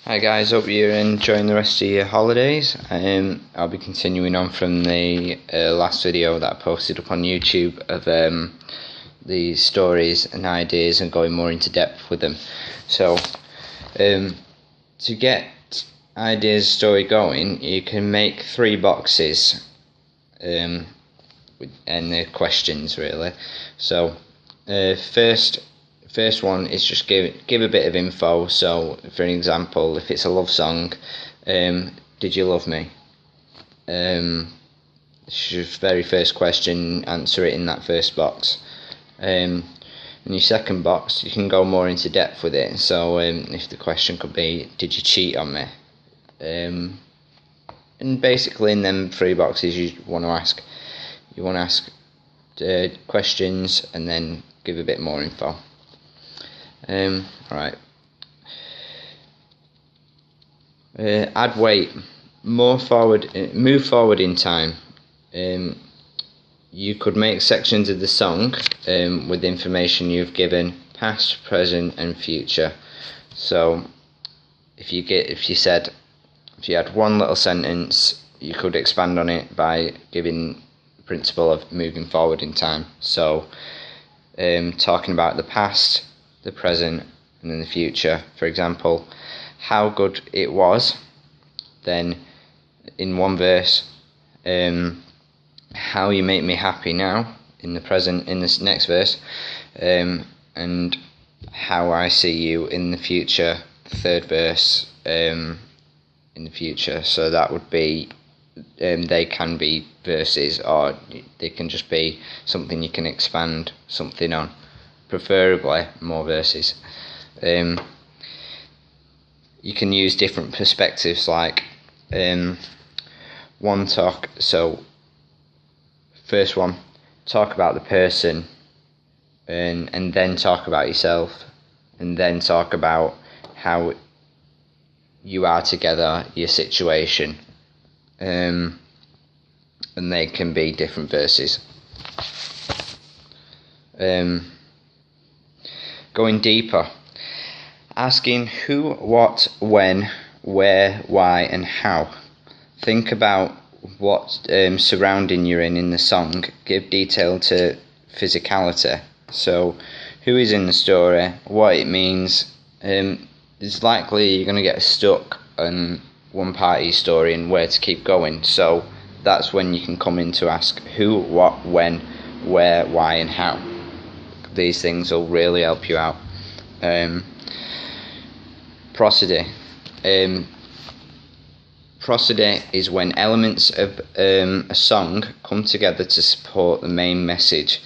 Hi guys, hope you're enjoying the rest of your holidays. I'll be continuing on from the last video that I posted up on YouTube of the stories and ideas and going more into depth with them. So, to get ideas story going, you can make 3 boxes and the questions really. So, First one is just give a bit of info. So, for an example, if it's a love song, did you love me? Very first question, answer it in that first box. In your second box, you can go more into depth with it. So, if the question could be, did you cheat on me? And basically, in them 3 boxes, you want to ask questions and then give a bit more info. Alright. Add weight. Move forward in time. You could make sections of the song with information you've given, past, present, and future. So, if you had one little sentence, you could expand on it by giving the principle of moving forward in time. So, talking about the past, the present, and then the future. For example, how good it was. Then in one verse, how you make me happy now in the present, in this next verse, and how I see you in the future, the third verse, in the future. So that would be, they can be verses, or they can just be something you can expand something on. Preferably more verses. You can use different perspectives, like one talk. So first one, talk about the person, and then talk about yourself, and then talk about how you are together, your situation, and they can be different verses. Going deeper, asking who, what, when, where, why, and how. Think about what surrounding you're in the song. Give detail to physicality. So, who is in the story, what it means. It's likely you're going to get stuck on one part of your story and where to keep going. So, that's when you can come in to ask who, what, when, where, why, and how. These things will really help you out. Prosody. Prosody is when elements of a song come together to support the main message.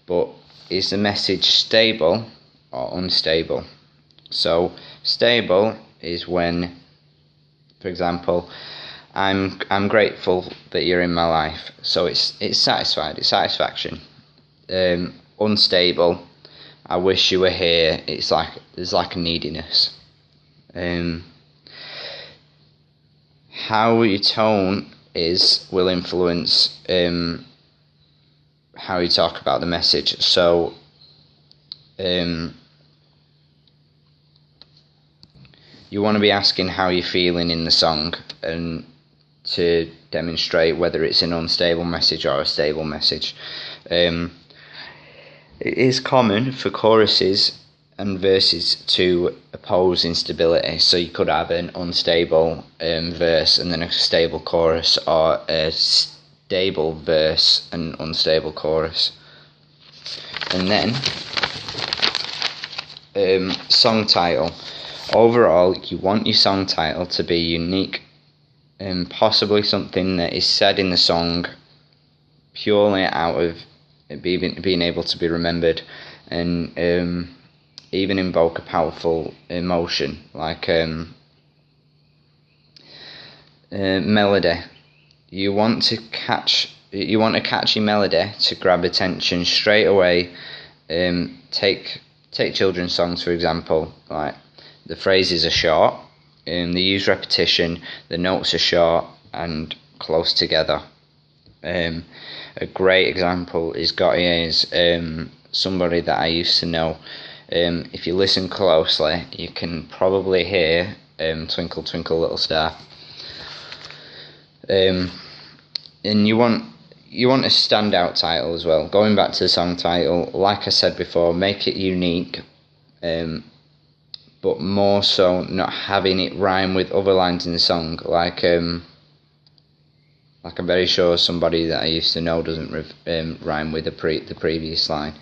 But is the message stable or unstable? So stable is when, for example, I'm grateful that you're in my life. So it's satisfied. It's satisfaction. Unstable, I wish you were here. There's like a neediness. How your tone will influence how you talk about the message. So you want to be asking how you're feeling in the song, and to demonstrate whether it's an unstable message or a stable message. It is common for choruses and verses to oppose instability. So you could have an unstable verse and then a stable chorus, or a stable verse and unstable chorus. And then song title. Overall, you want your song title to be unique, and possibly something that is said in the song purely out of being able to be remembered, and even invoke a powerful emotion, like melody. You want a catchy melody to grab attention straight away. Take children's songs, for example. Like, the phrases are short, they use repetition, the notes are short and close together. A great example is somebody that I used to know. If you listen closely, you can probably hear Twinkle Twinkle Little Star. And you want a standout title as well. Going back to the song title, like I said before, make it unique, but more so not having it rhyme with other lines in the song. Like I'm very sure somebody that I used to know doesn't rhyme with the previous line.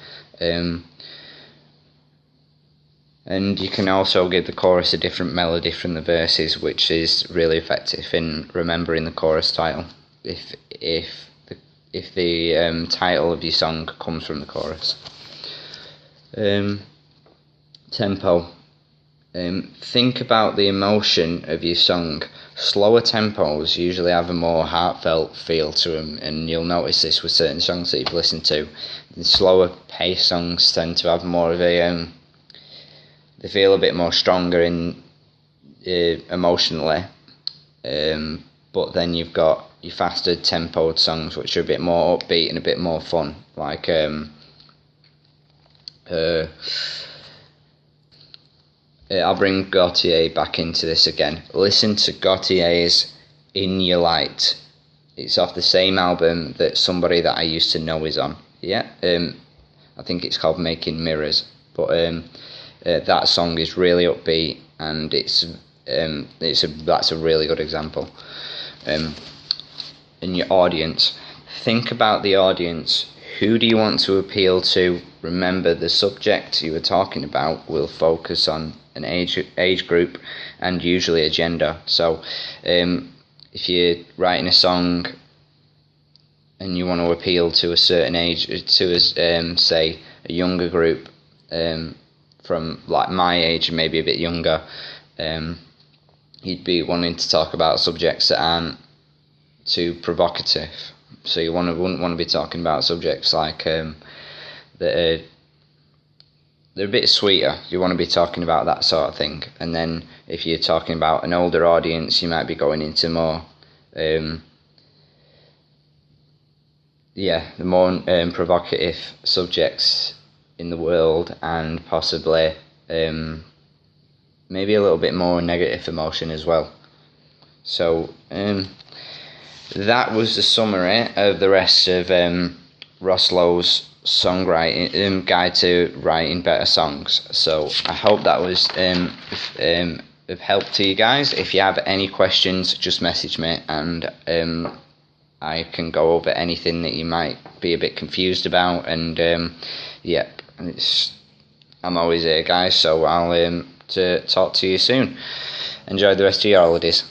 And you can also give the chorus a different melody from the verses, which is really effective in remembering the chorus title. If the title of your song comes from the chorus. Tempo. Think about the emotion of your song. Slower tempos usually have a more heartfelt feel to them, and you'll notice this with certain songs that you've listened to. The slower paced songs tend to have more of a they feel a bit more stronger in emotionally, but then you've got your faster tempoed songs which are a bit more upbeat and a bit more fun, like I'll bring Gautier back into this again. Listen to Gautier's In Your Light. It's off the same album that somebody that I used to know is on. Yeah, I think it's called Making Mirrors, but that song is really upbeat, and that's a really good example. And your audience, think about the audience. Who do you want to appeal to? Remember, the subject you were talking about will focus on an age group and usually a gender. So if you're writing a song and you want to appeal to a certain age, to say a younger group, from like my age, maybe a bit younger, you'd be wanting to talk about subjects that aren't too provocative. So you wouldn't want to be talking about subjects like that they're a bit sweeter. You want to be talking about that sort of thing. And then if you're talking about an older audience, you might be going into more the more provocative subjects in the world, and possibly maybe a little bit more negative emotion as well. So that was the summary of the rest of Ross Lowe's songwriting guide to writing better songs. So I hope that was of help to you guys. If you have any questions, just message me, and I can go over anything that you might be a bit confused about. And I'm always here, guys. So I'll talk to you soon. Enjoy the rest of your holidays.